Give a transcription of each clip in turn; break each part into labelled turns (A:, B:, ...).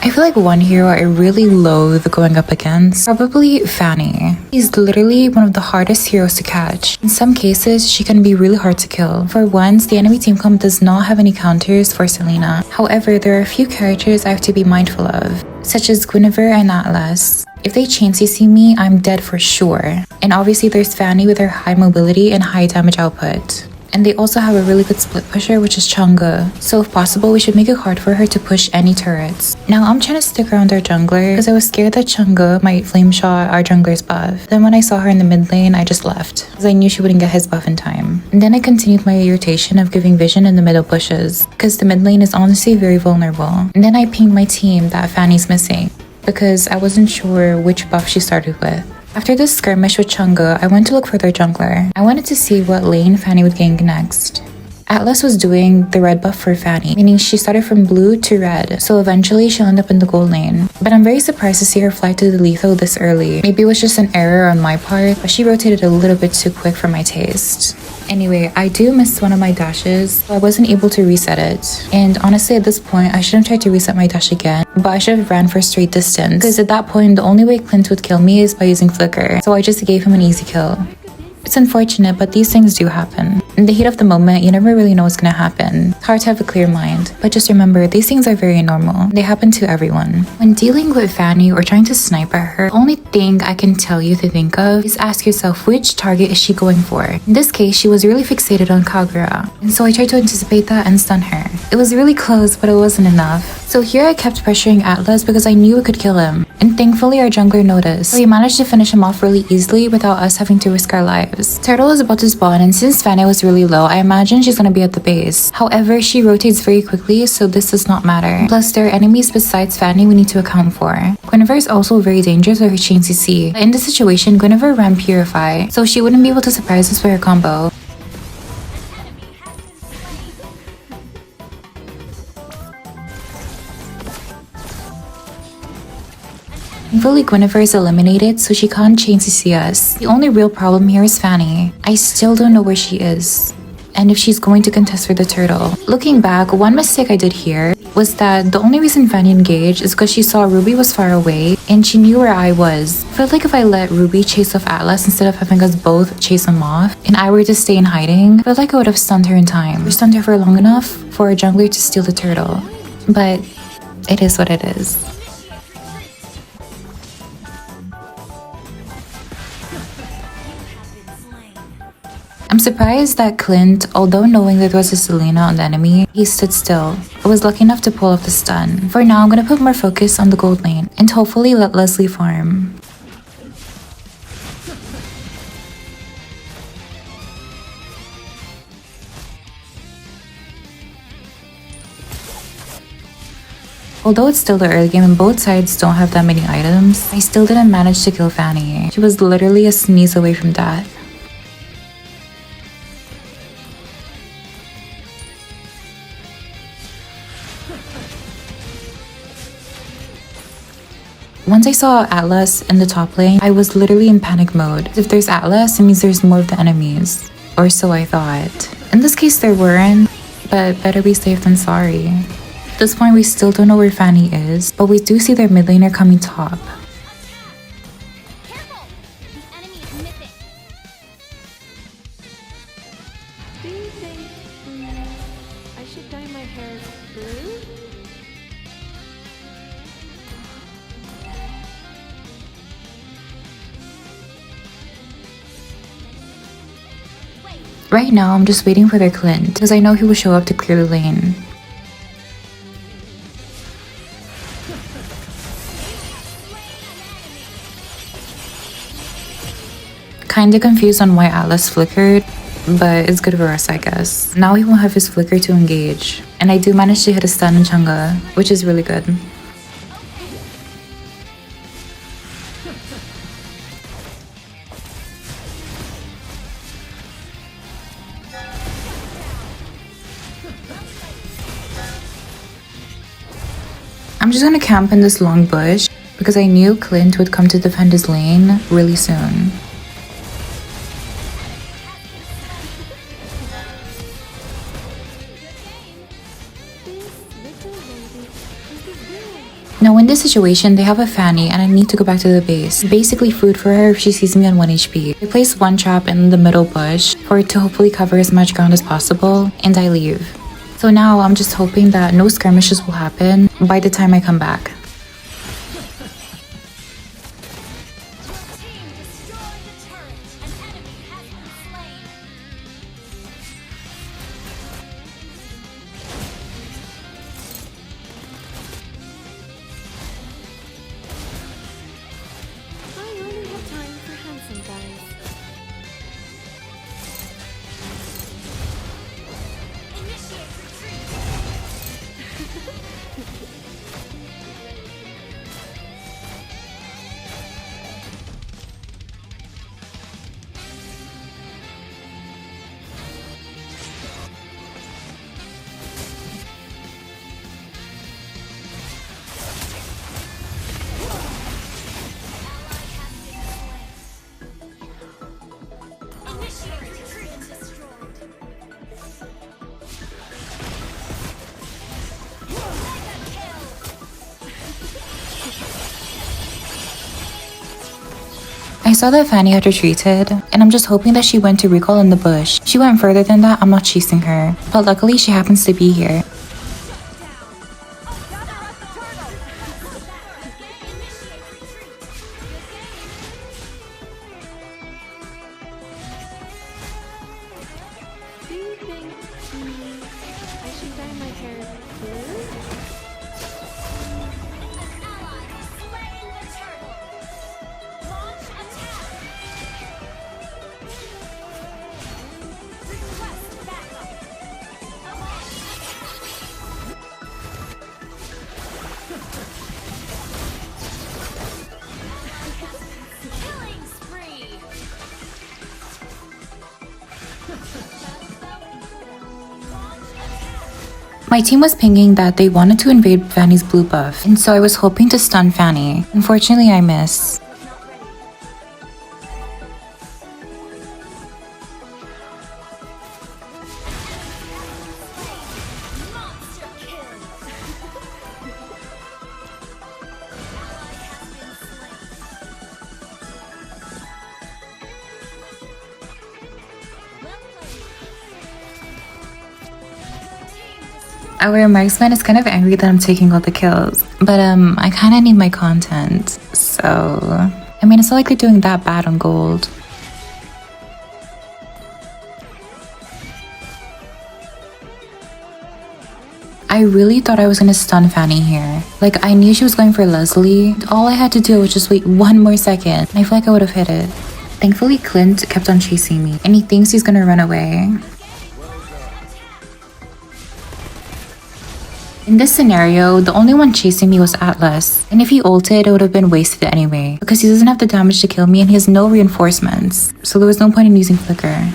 A: I feel like one hero I really loathe going up against, probably Fanny. She's literally one of the hardest heroes to catch. In some cases, she can be really hard to kill. For once, the enemy team comp does not have any counters for Selena. However, there are a few characters I have to be mindful of, such as Guinevere and Atlas. If they chain CC me, I'm dead for sure. And obviously there's Fanny with her high mobility and high damage output. And they also have a really good split pusher, which is Chang'e. So if possible, we should make it hard for her to push any turrets. Now I'm trying to stick around our jungler because I was scared that Chang'e might flame shot our jungler's buff. Then when I saw her in the mid lane, I just left because I knew she wouldn't get his buff in time. And then I continued my irritation of giving vision in the middle pushes because the mid lane is honestly very vulnerable. And then I pinged my team that Fanny's missing because I wasn't sure which buff she started with. After this skirmish with Chang'e, I went to look for their jungler. I wanted to see what lane Fanny would gank next. Atlas was doing the red buff for Fanny, meaning she started from blue to red, so eventually she'll end up in the gold lane. But I'm very surprised to see her fly to the lethal this early. Maybe it was just an error on my part, but she rotated a little bit too quick for my taste. Anyway, I do miss one of my dashes, so I wasn't able to reset it. And honestly, at this point, I shouldn't try to reset my dash again, but I should have ran for straight distance, because at that point, the only way Clint would kill me is by using flicker, so I just gave him an easy kill. It's unfortunate, but these things do happen. In the heat of the moment, you never really know what's gonna happen. It's hard to have a clear mind, but just remember, these things are very normal. They happen to everyone. When dealing with Fanny or trying to snipe at her, the only thing I can tell you to think of is ask yourself, which target is she going for? In this case, she was really fixated on Kagura, and so I tried to anticipate that and stun her. It was really close, but it wasn't enough. So here I kept pressuring Atlas because I knew it could kill him, and thankfully our jungler noticed, so he managed to finish him off really easily without us having to risk our lives. Turtle is about to spawn, and since Fanny was really low, I imagine she's gonna be at the base. However, she rotates very quickly, so this does not matter. Plus, there are enemies besides Fanny we need to account for. Guinevere is also very dangerous with her chain CC, but in this situation, Guinevere ran Purify, so she wouldn't be able to surprise us with her combo. Thankfully, Guinevere is eliminated, so she can't chain CC us. The only real problem here is Fanny. I still don't know where she is, and if she's going to contest for the turtle. Looking back, one mistake I did here was that the only reason Fanny engaged is because she saw Ruby was far away, and she knew where I was. I felt like if I let Ruby chase off Atlas instead of having us both chase him off, and I were to stay in hiding, I felt like I would have stunned her in time. Or stunned her for long enough for a jungler to steal the turtle. But it is what it is. I'm surprised that Clint, although knowing that there was a Selena on the enemy, he stood still. I was lucky enough to pull off the stun. For now, I'm gonna put more focus on the gold lane and hopefully let Leslie farm. Although it's still the early game and both sides don't have that many items, I still didn't manage to kill Fanny. She was literally a sneeze away from death. Once I saw Atlas in the top lane, I was literally in panic mode. If there's Atlas, it means there's more of the enemies. Or so I thought. In this case, there weren't, but better be safe than sorry. At this point, we still don't know where Fanny is, but we do see their mid laner coming top.
B: Careful! The enemy is missing.
C: Do you think I should dye my hair blue?
A: Right now, I'm just waiting for their Clint, because I know he will show up to clear the lane. Kinda confused on why Atlas flickered, but it's good for us, I guess. Now he won't have his flicker to engage, and I do manage to hit a stun in Chang'e, which is really good. I'm just gonna camp in this long bush because I knew Clint would come to defend his lane really soon.
C: This little lady is the villain.
A: Now in this situation, they have a Fanny and I need to go back to the base. Basically food for her if she sees me on 1 HP. I place one trap in the middle bush for it to hopefully cover as much ground as possible, and I leave. So now I'm just hoping that no skirmishes will happen by the time I come back.
B: Team destroyed the turret. An enemy has been slain.
C: I only have time for handsome guys.
B: Initiate retreat. Initiate retreat. Destroyed. Mega kill.
A: I saw that Fanny had retreated, and I'm just hoping that she went to recall in the bush. If she went further than that, I'm not chasing her. But luckily she happens to be here.
C: Do you think I should dye my hair blue?
B: Ally has slain the turtle. Launch attack. Request backup. Launch attack. Killing spree. Launch attack.
A: My team was pinging that they wanted to invade Fanny's blue buff, and so I was hoping to stun Fanny. Unfortunately, I miss.
B: Monster kill. Ally has been slain. Well played. Team destroyed.
A: Our marksman is kind of angry that I'm taking all the kills, but I kind of need my content, so I mean, it's not like they're doing that bad on gold. I really thought I was gonna stun Fanny here. Like, I knew she was going for Leslie. All I had to do was just wait 1 more second, and I feel like I would have hit it. Thankfully, Clint kept on chasing me, and he thinks he's gonna run away. In this scenario, the only one chasing me was Atlas, and if he ulted, it would have been wasted anyway, because he doesn't have the damage to kill me and he has no reinforcements, so there was no point in using Flicker.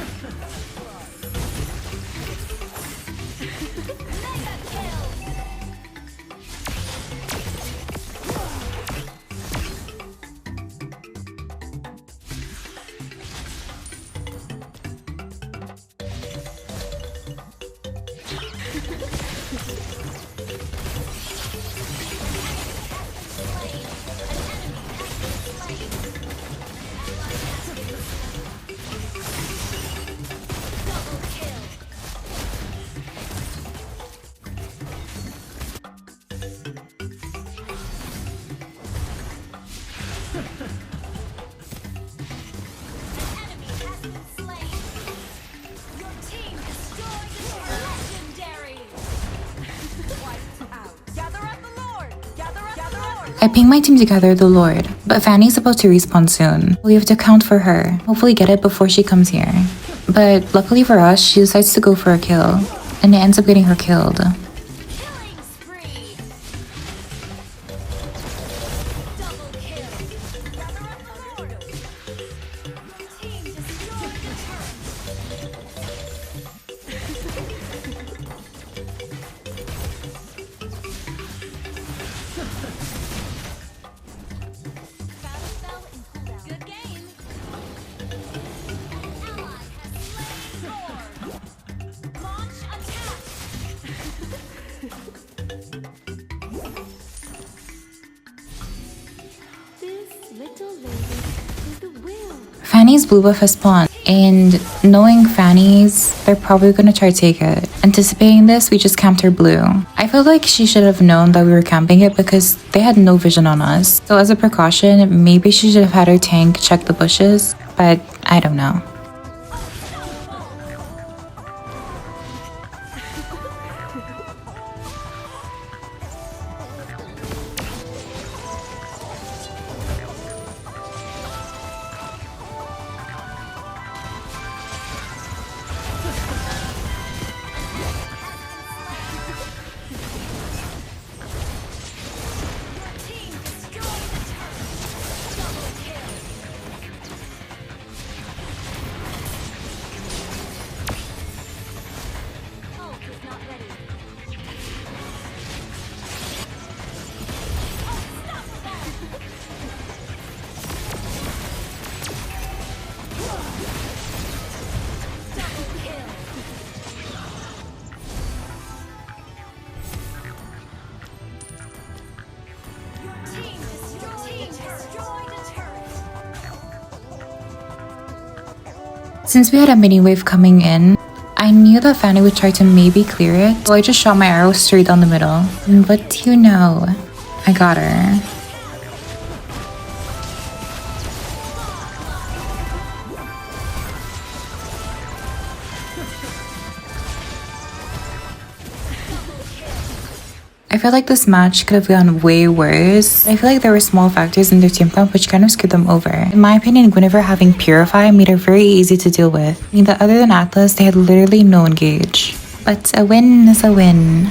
A: I ping my team to gather the Lord, but Fanny's about to respawn soon. We have to count for her, hopefully get it before she comes here. But luckily for us, she decides to go for a kill, and it ends up getting her killed.
B: Killing spree. Double kill. Gather up the Lord. Team destroyed the Battle spell in cooldown. Good game. An ally has slain Lord. Launch attack.
C: little lady with the will.
A: Fanny's blue buff has spawned, and knowing Fanny's, they're probably gonna try to take it. Anticipating this, we just camped her blue. I feel like she should have known that we were camping it because they had no vision on us. So as a precaution, maybe she should have had her tank check the bushes, but I don't know. Since we had a mini wave coming in, I knew that Fanny would try to maybe clear it, so I just shot my arrow straight down the middle. And what do you know? I got her. I feel like this match could have gone way worse. I feel like there were small factors in their team comp which kind of screwed them over. In my opinion, Guinevere having Purify made her very easy to deal with. I mean that other than Atlas, they had literally no engage. But a win is a win.